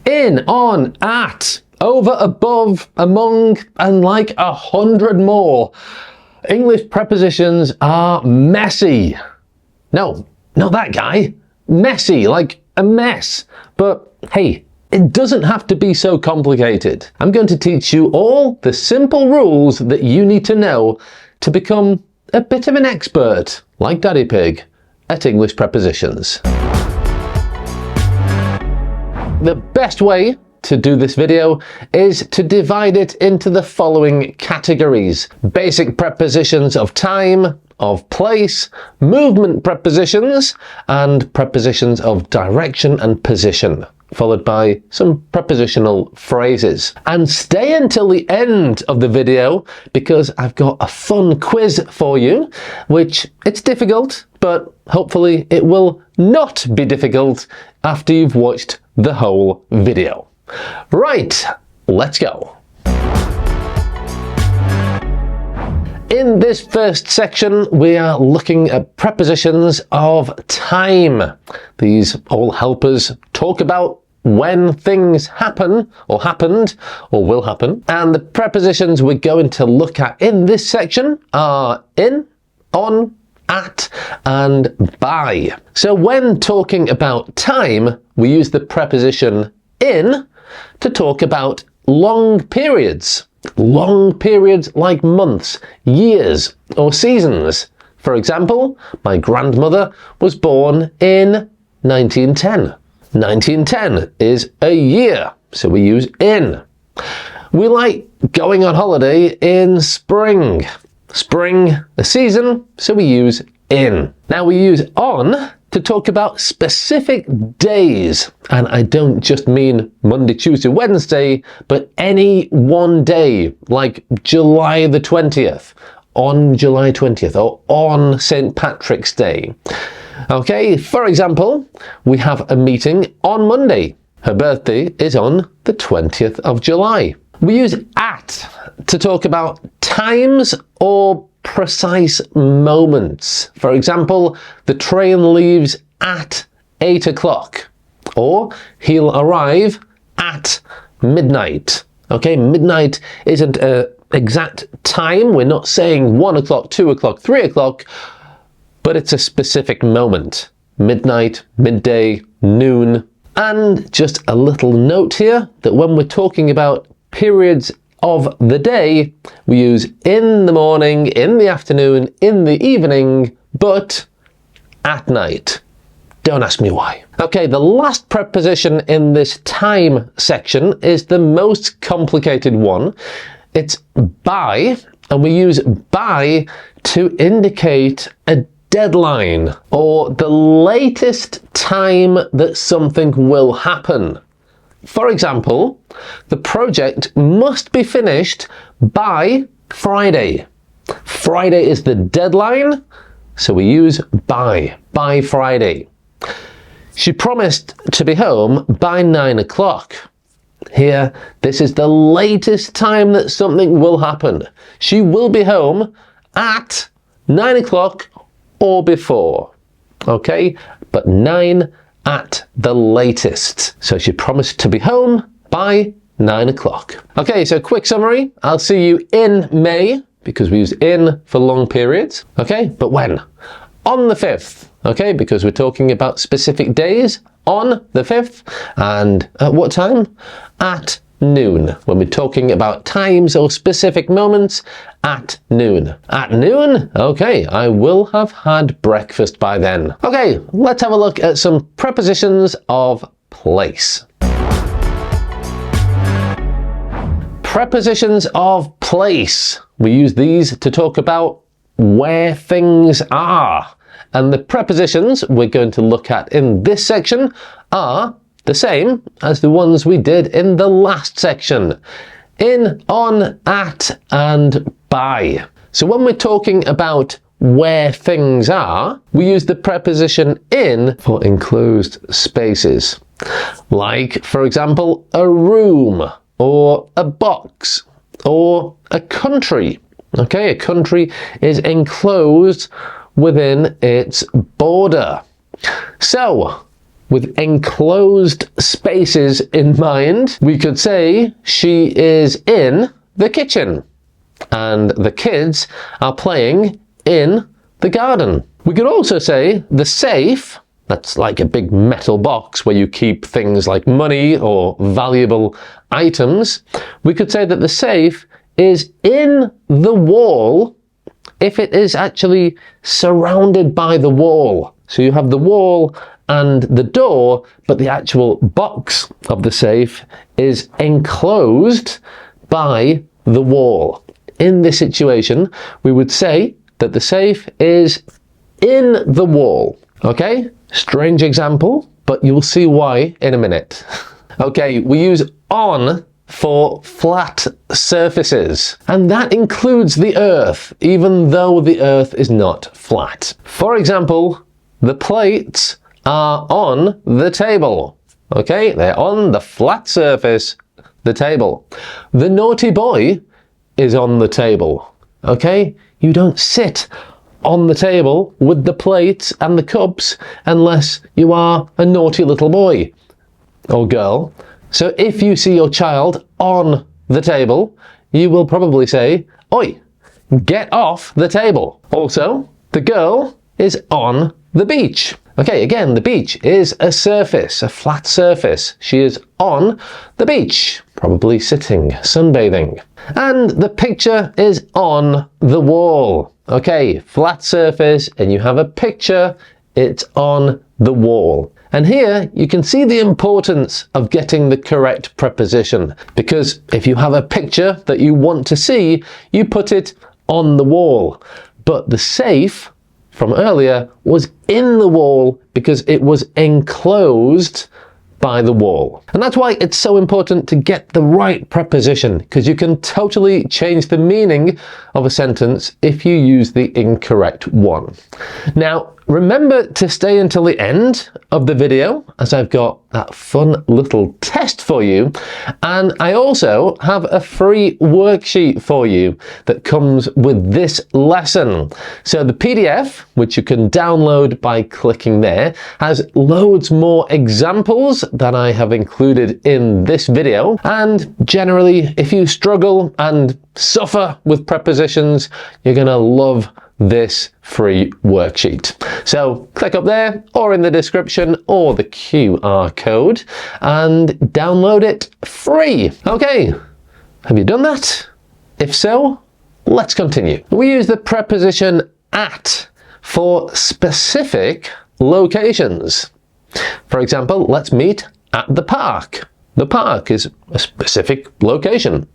In, on, at, over, above, among, and like 100 more. English prepositions are messy. No, not that guy. Messy, like a mess. But hey, it doesn't have to be so complicated. I'm going to teach you all the simple rules that you need to know to become a bit of an expert, like Daddy Pig, at English prepositions. The best way to do this video is to divide it into the following categories: basic prepositions of time, of place, movement prepositions, and prepositions of direction and position, followed by some prepositional phrases. And stay until the end of the video because I've got a fun quiz for you, which it's difficult, but hopefully it will not be difficult after you've watched the whole video. Right, let's go. In this first section, we are looking at prepositions of time. These all help us talk about when things happen, or happened, or will happen. And the prepositions we're going to look at in this section are in, on, at, and by. So when talking about time, we use the preposition in to talk about long periods. Long periods like months, years, or seasons. For example, my grandmother was born in 1910. 1910 is a year, so we use in. We like going on holiday in spring. Spring, a season, so we use in. Now we use on to talk about specific days, and I don't just mean Monday, Tuesday, Wednesday, but any one day, like July the 20th, on July 20th, or on St. Patrick's Day. Okay, for example, we have a meeting on Monday. Her birthday is on the 20th of July. We use at to talk about times or precise moments. For example, the train leaves at 8 o'clock, or he'll arrive at midnight. Okay, midnight isn't an exact time. We're not saying 1 o'clock, 2 o'clock, 3 o'clock, but it's a specific moment. Midnight, midday, noon. And just a little note here that when we're talking about periods of the day, we use in the morning, in the afternoon, in the evening, but at night. Don't ask me why. Okay, the last preposition in this time section is the most complicated one. It's by, and we use by to indicate a deadline or the latest time that something will happen. For example, the project must be finished by Friday. Friday is the deadline, so we use by Friday. She promised to be home by 9 o'clock. Here, this is the latest time that something will happen. She will be home at 9 o'clock or before. Okay, but 9 at the latest. So she promised to be home by 9 o'clock. Okay, so quick summary. I'll see you in May, because we use in for long periods. Okay, but when? On the 5th. Okay, because we're talking about specific days. On the 5th. And at what time? At noon. When we're talking about times or specific moments, at noon. At noon? Okay, I will have had breakfast by then. Okay, let's have a look at some prepositions of place. Prepositions of place. We use these to talk about where things are. And the prepositions we're going to look at in this section are the same as the ones we did in the last section. In, on, at, and by. So when we're talking about where things are, we use the preposition in for enclosed spaces. Like, for example, a room, or a box, or a country. Okay, a country is enclosed within its border. So, with enclosed spaces in mind, we could say she is in the kitchen and the kids are playing in the garden. We could also say the safe, that's like a big metal box where you keep things like money or valuable items. We could say that the safe is in the wall if it is actually surrounded by the wall. So you have the wall and the door, but the actual box of the safe is enclosed by the wall. In this situation, we would say that the safe is in the wall. Okay? Strange example, but you'll see why in a minute. Okay, we use on for flat surfaces, and that includes the earth, even though the earth is not flat. For example, the plates are on the table. Okay, they're on the flat surface, the table. The naughty boy is on the table. Okay, you don't sit on the table with the plates and the cups unless you are a naughty little boy or girl. So if you see your child on the table, you will probably say, "Oi, get off the table." Also, the girl is on the beach. Okay, again, the beach is a surface, a flat surface. She is on the beach, probably sitting, sunbathing. And the picture is on the wall. Okay, flat surface, and you have a picture, it's on the wall. And here you can see the importance of getting the correct preposition, because if you have a picture that you want to see, you put it on the wall. But the safe from earlier was in the wall because it was enclosed by the wall. And that's why it's so important to get the right preposition, because you can totally change the meaning of a sentence if you use the incorrect one. Now, remember to stay until the end of the video, as I've got that fun little test for you. And I also have a free worksheet for you that comes with this lesson. So the PDF, which you can download by clicking there, has loads more examples than I have included in this video. And generally, if you struggle and suffer with prepositions, you're gonna love this free worksheet. So click up there or in the description or the QR code and download it free. Okay, have you done that? If so, let's continue. We use the preposition at for specific locations. For example, let's meet at the park. The park is a specific location.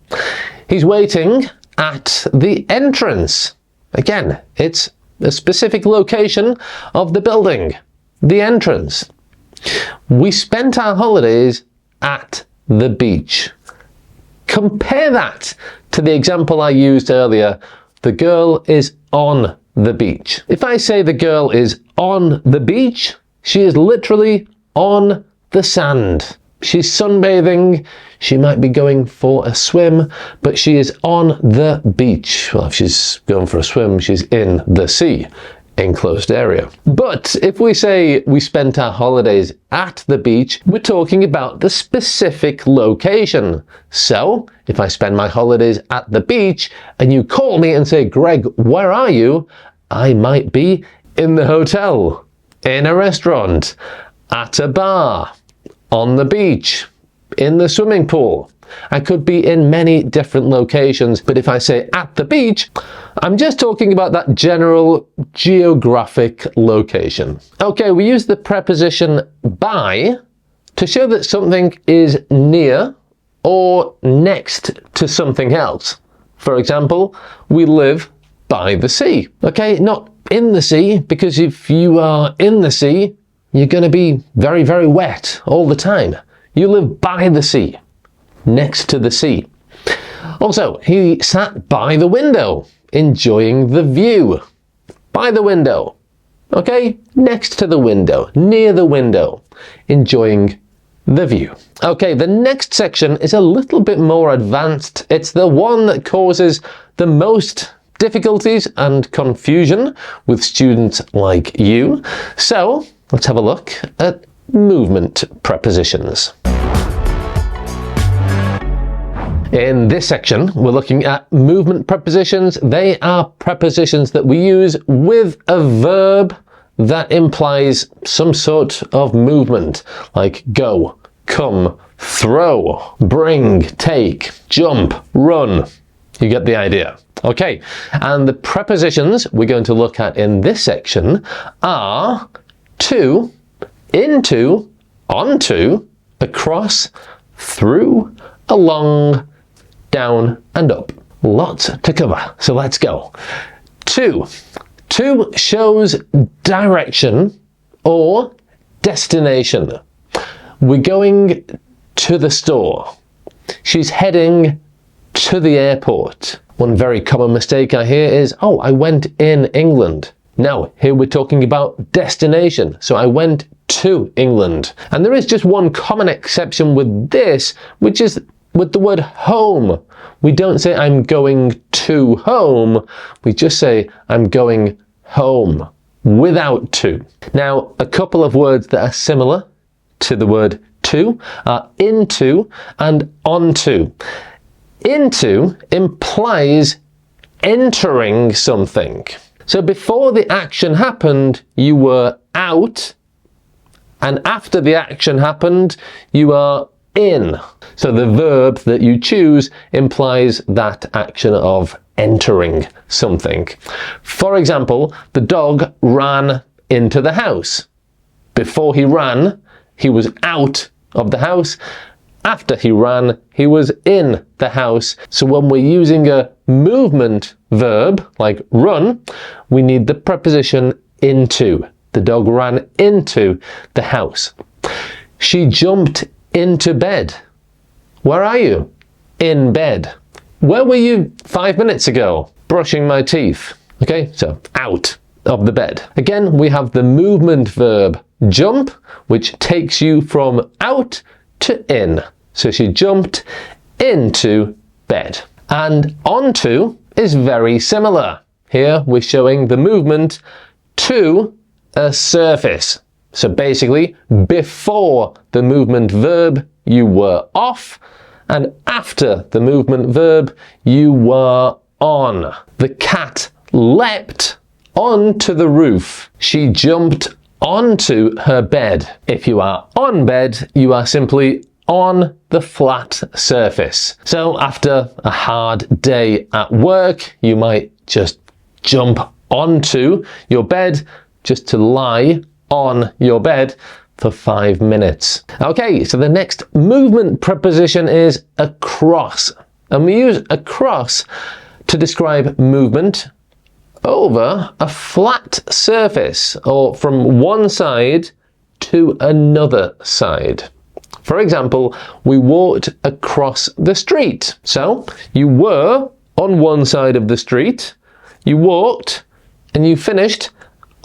He's waiting at the entrance. Again, it's a specific location of the building, the entrance. We spent our holidays at the beach. Compare that to the example I used earlier. The girl is on the beach. If I say the girl is on the beach, she is literally on the sand. She's sunbathing, she might be going for a swim, but she is on the beach. Well, if she's going for a swim, she's in the sea, enclosed area. But if we say we spent our holidays at the beach, we're talking about the specific location. So, if I spend my holidays at the beach and you call me and say, "Greg, where are you?" I might be in the hotel, in a restaurant, at a bar, on the beach, in the swimming pool. I could be in many different locations, but if I say at the beach, I'm just talking about that general geographic location. Okay, we use the preposition by to show that something is near or next to something else. For example, we live by the sea. Okay, not in the sea, because if you are in the sea, you're going to be very, very wet all the time. You live by the sea, next to the sea. Also, he sat by the window, enjoying the view. By the window. Okay? Next to the window, near the window, enjoying the view. Okay, the next section is a little bit more advanced. It's the one that causes the most difficulties and confusion with students like you. So, let's have a look at movement prepositions. In this section, we're looking at movement prepositions. They are prepositions that we use with a verb that implies some sort of movement, like go, come, throw, bring, take, jump, run. You get the idea. Okay, and the prepositions we're going to look at in this section are to, into, onto, across, through, along, down, and up. Lots to cover, so let's go. To. To shows direction or destination. We're going to the store. She's heading to the airport. One very common mistake I hear is, oh, I went in England. No, here we're talking about destination. So I went to England. And there is just one common exception with this, which is with the word home. We don't say I'm going to home. We just say I'm going home without to. Now, a couple of words that are similar to the word to are into and onto. Into implies entering something. So before the action happened, you were out, and after the action happened, you are in. So the verb that you choose implies that action of entering something. For example, the dog ran into the house. Before he ran, he was out of the house. After he ran, he was in the house. So when we're using a movement verb, like run, we need the preposition into. The dog ran into the house. She jumped into bed. Where are you? In bed. Where were you 5 minutes ago? Brushing my teeth. Okay, so out of the bed. Again, we have the movement verb jump, which takes you from out to in. So she jumped into bed. And onto is very similar. Here we're showing the movement to a surface. So basically, before the movement verb, you were off, and after the movement verb, you were on. The cat leapt onto the roof. She jumped onto her bed. If you are on bed, you are simply on the flat surface. So after a hard day at work, you might just jump onto your bed just to lie on your bed for 5 minutes. Okay, so the next movement preposition is across. And we use across to describe movement over a flat surface or from one side to another side. For example, we walked across the street. So you were on one side of the street, you walked, and you finished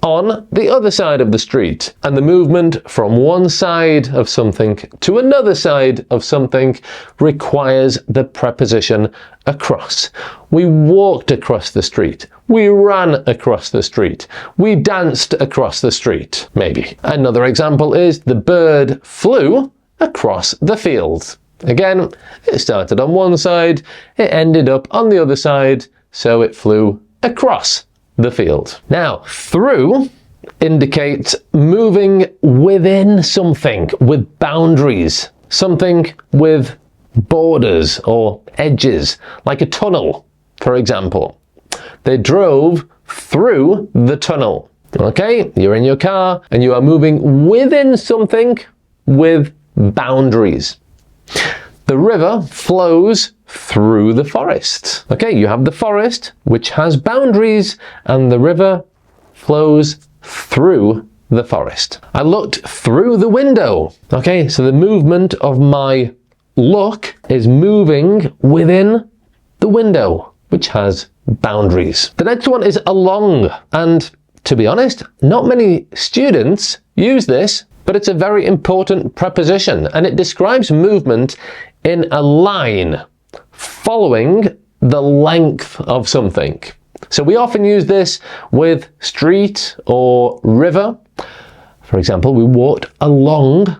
on the other side of the street. And the movement from one side of something to another side of something requires the preposition across. We walked across the street. We ran across the street. We danced across the street, maybe. Another example is the bird flew across the field. Again, it started on one side, it ended up on the other side, so it flew across the field. Now, through indicates moving within something with boundaries, something with borders or edges, like a tunnel, for example. They drove through the tunnel. Okay, you're in your car and you are moving within something with boundaries. The river flows through the forest. Okay, you have the forest, which has boundaries, and the river flows through the forest. I looked through the window. Okay, so the movement of my look is moving within the window, which has boundaries. The next one is along, and to be honest, not many students use this, but it's a very important preposition, and it describes movement in a line following the length of something. So we often use this with street or river. For example, we walked along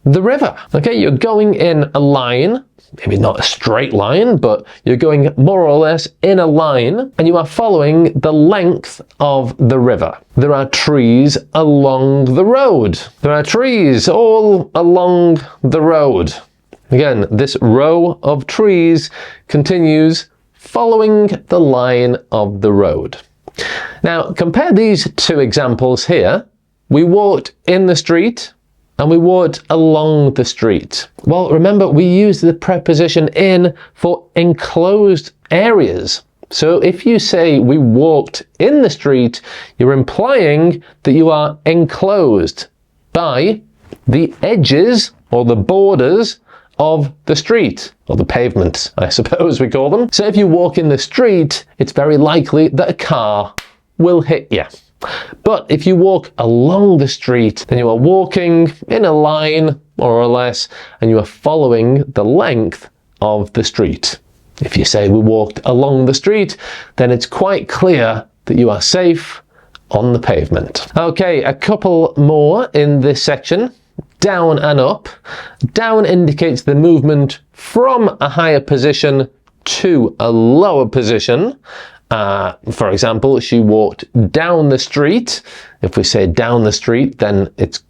the river. Okay, you're going in a line, maybe not a straight line, but you're going more or less in a line, and you are following the length of the river. There are trees along the road. There are trees all along the road. Again, this row of trees continues following the line of the road. Now, compare these two examples here. We walked in the street and we walked along the street. Well, remember, we use the preposition in for enclosed areas. So if you say we walked in the street, you're implying that you are enclosed by the edges or the borders of the street, or the pavement, I suppose we call them. So if you walk in the street, it's very likely that a car will hit you. But if you walk along the street, then you are walking in a line, more or less, and you are following the length of the street. If you say we walked along the street, then it's quite clear that you are safe on the pavement. Okay, a couple more in this section. Down and up. Down indicates the movement from a higher position to a lower position. For example, she walked down the street. If we say down the street, then it's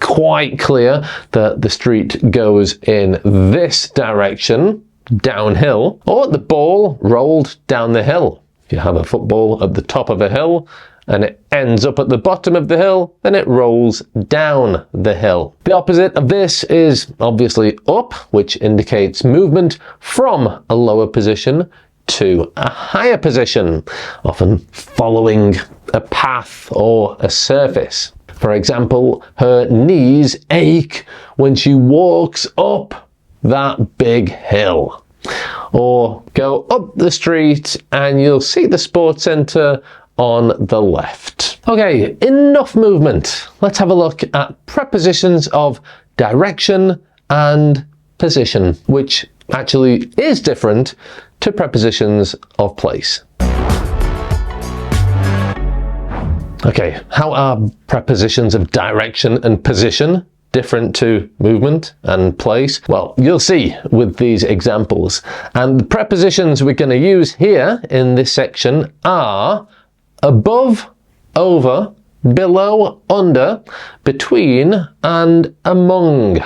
quite clear that the street goes in this direction, downhill, or the ball rolled down the hill. If you have a football at the top of a hill and it ends up at the bottom of the hill, then it rolls down the hill. The opposite of this is obviously up, which indicates movement from a lower position to a higher position, often following a path or a surface. For example, her knees ache when she walks up that big hill. Or go up the street and you'll see the sports centre on the left. Okay, enough movement. Let's have a look at prepositions of direction and position, which actually is different to prepositions of place. Okay, how are prepositions of direction and position different to movement and place? Well, you'll see with these examples. And the prepositions we're going to use here in this section are above, over, below, under, between, and among.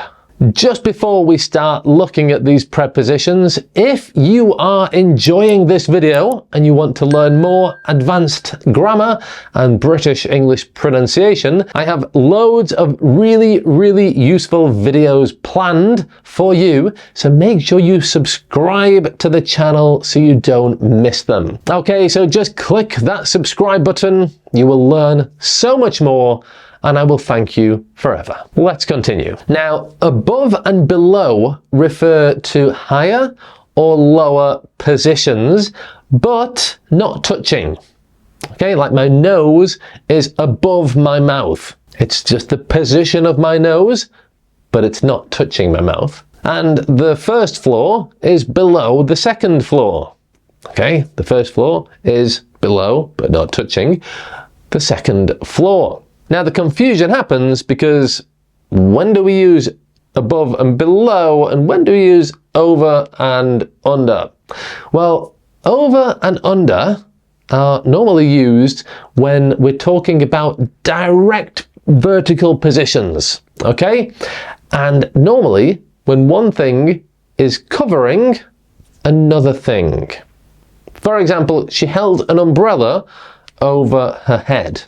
Just before we start looking at these prepositions, if you are enjoying this video and you want to learn more advanced grammar and British English pronunciation, I have loads of really useful videos planned for you, so make sure you subscribe to the channel so you don't miss them. Okay, so just click that subscribe button. You will learn so much more, and I will thank you forever. Let's continue. Now, above and below refer to higher or lower positions, but not touching. Okay, like my nose is above my mouth. It's just the position of my nose, but it's not touching my mouth. And the first floor is below the second floor. Okay, the first floor is below, but not touching, the second floor. Now the confusion happens because when do we use above and below, and when do we use over and under? Well, over and under are normally used when we're talking about direct vertical positions, okay? And normally when one thing is covering another thing. For example, she held an umbrella over her head.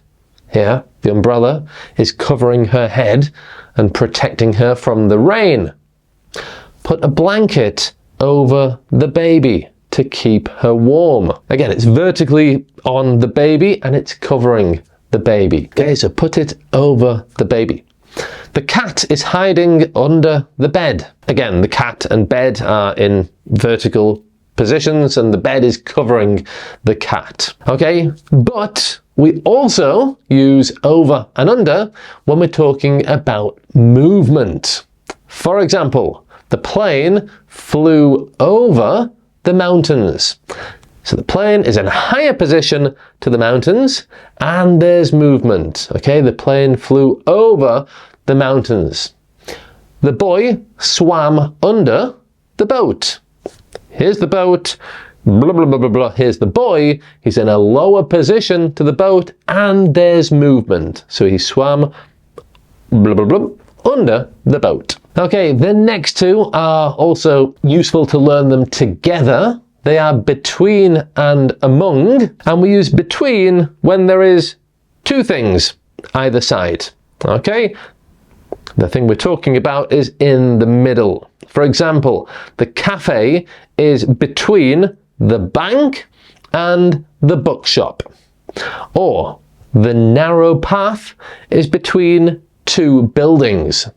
Here, the umbrella is covering her head and protecting her from the rain. Put a blanket over the baby to keep her warm. Again, it's vertically on the baby and it's covering the baby. Okay, so put it over the baby. The cat is hiding under the bed. Again, the cat and bed are in vertical positions and the bed is covering the cat. Okay, but we also use over and under when we're talking about movement. For example, the plane flew over the mountains. So the plane is in a higher position to the mountains and there's movement. Okay, the plane flew over the mountains. The boy swam under the boat. Here's the boat, blah, blah, blah, blah, blah. Here's the boy. He's in a lower position to the boat and there's movement. So he swam blah, blah, blah, under the boat. Okay, the next two are also useful to learn them together. They are between and among, and we use between when there is two things either side. Okay, the thing we're talking about is in the middle. For example, the cafe is between the bank and the bookshop. Or the narrow path is between two buildings.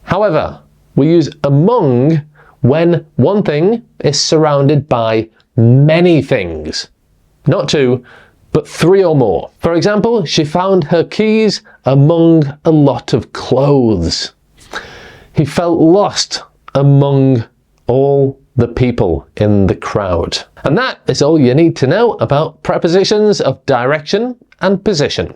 However, we use among when one thing is surrounded by many things. Not two, but three or more. For example, she found her keys among a lot of clothes. He felt lost among all the people in the crowd. And that is all you need to know about prepositions of direction and position.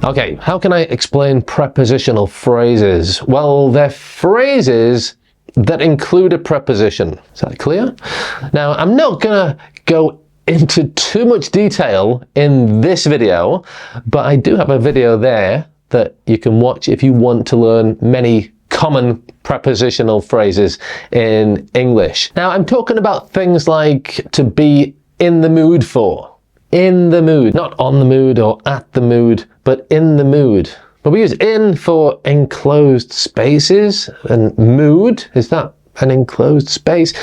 Okay, how can I explain prepositional phrases? Well, they're phrases that include a preposition. Is that clear? Now, I'm not gonna go into too much detail in this video, but I do have a video there that you can watch if you want to learn many common prepositional phrases in English. Now, I'm talking about things like to be in the mood for. In the mood, not on the mood or at the mood, but in the mood. But we use in for enclosed spaces, and mood, is that an enclosed space?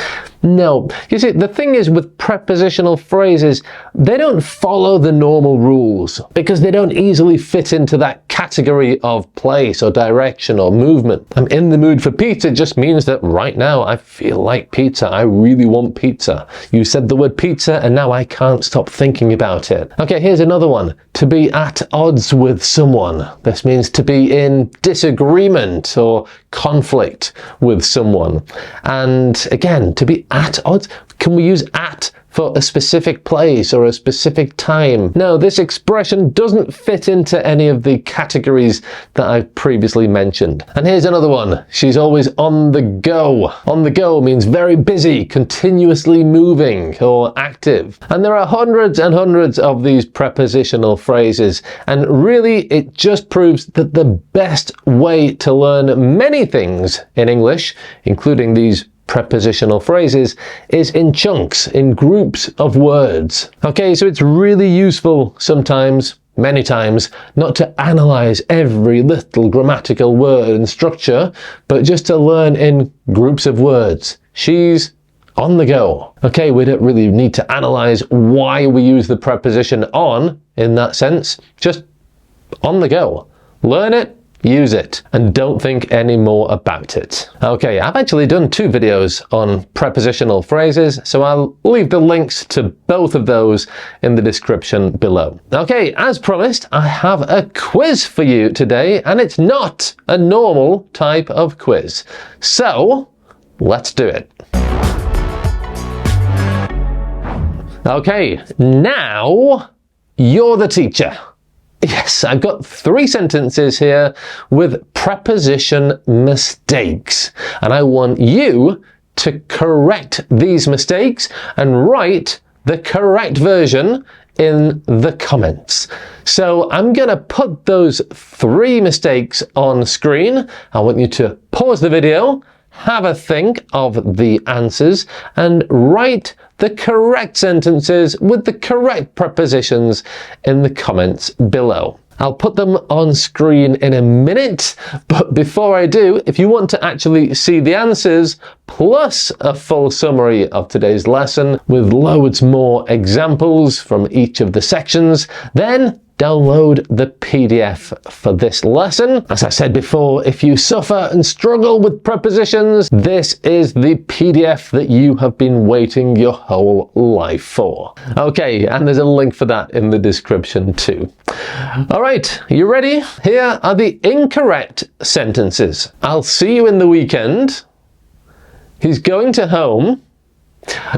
No. You see, the thing is with prepositional phrases, they don't follow the normal rules because they don't easily fit into that category of place or direction or movement. I'm in the mood for pizza just means that right now I feel like pizza. I really want pizza. You said the word pizza and now I can't stop thinking about it. Okay, here's another one. To be at odds with someone. This means to be in disagreement or conflict with someone. And again, to be at odds, can we use at for a specific place or a specific time? No, this expression doesn't fit into any of the categories that I've previously mentioned. And here's another one. She's always on the go. On the go means very busy, continuously moving or active. And there are hundreds and hundreds of these prepositional phrases. And really, it just proves that the best way to learn many things in English, including these prepositional phrases, is in chunks, in groups of words. Okay, so it's really useful sometimes, many times, not to analyze every little grammatical word and structure, but just to learn in groups of words. She's on the go. Okay, we don't really need to analyze why we use the preposition on in that sense, just on the go. Learn it, use it, and don't think any more about it. Okay, I've actually done 2 videos on prepositional phrases, so I'll leave the links to both of those in the description below. Okay, as promised, I have a quiz for you today, and it's not a normal type of quiz. So, let's do it. Okay, now you're the teacher. Yes, I've got 3 sentences here with preposition mistakes, and I want you to correct these mistakes and write the correct version in the comments. So I'm going to put those 3 mistakes on screen. I want you to pause the video, have a think of the answers, and write the correct sentences with the correct prepositions in the comments below. I'll put them on screen in a minute, but before I do, if you want to actually see the answers plus a full summary of today's lesson with loads more examples from each of the sections, then download the PDF for this lesson. As I said before, if you suffer and struggle with prepositions, this is the PDF that you have been waiting your whole life for. Okay, and there's a link for that in the description too. All right, you ready? Here are the incorrect sentences. I'll see you in the weekend. He's going to home.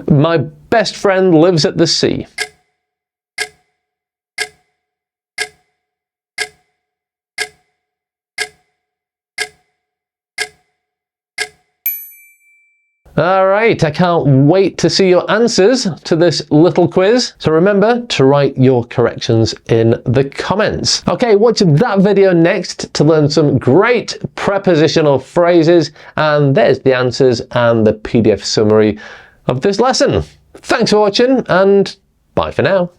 My best friend lives at the sea. All right, I can't wait to see your answers to this little quiz. So remember to write your corrections in the comments. Okay, watch that video next to learn some great prepositional phrases. And there's the answers and the PDF summary of this lesson. Thanks for watching and bye for now.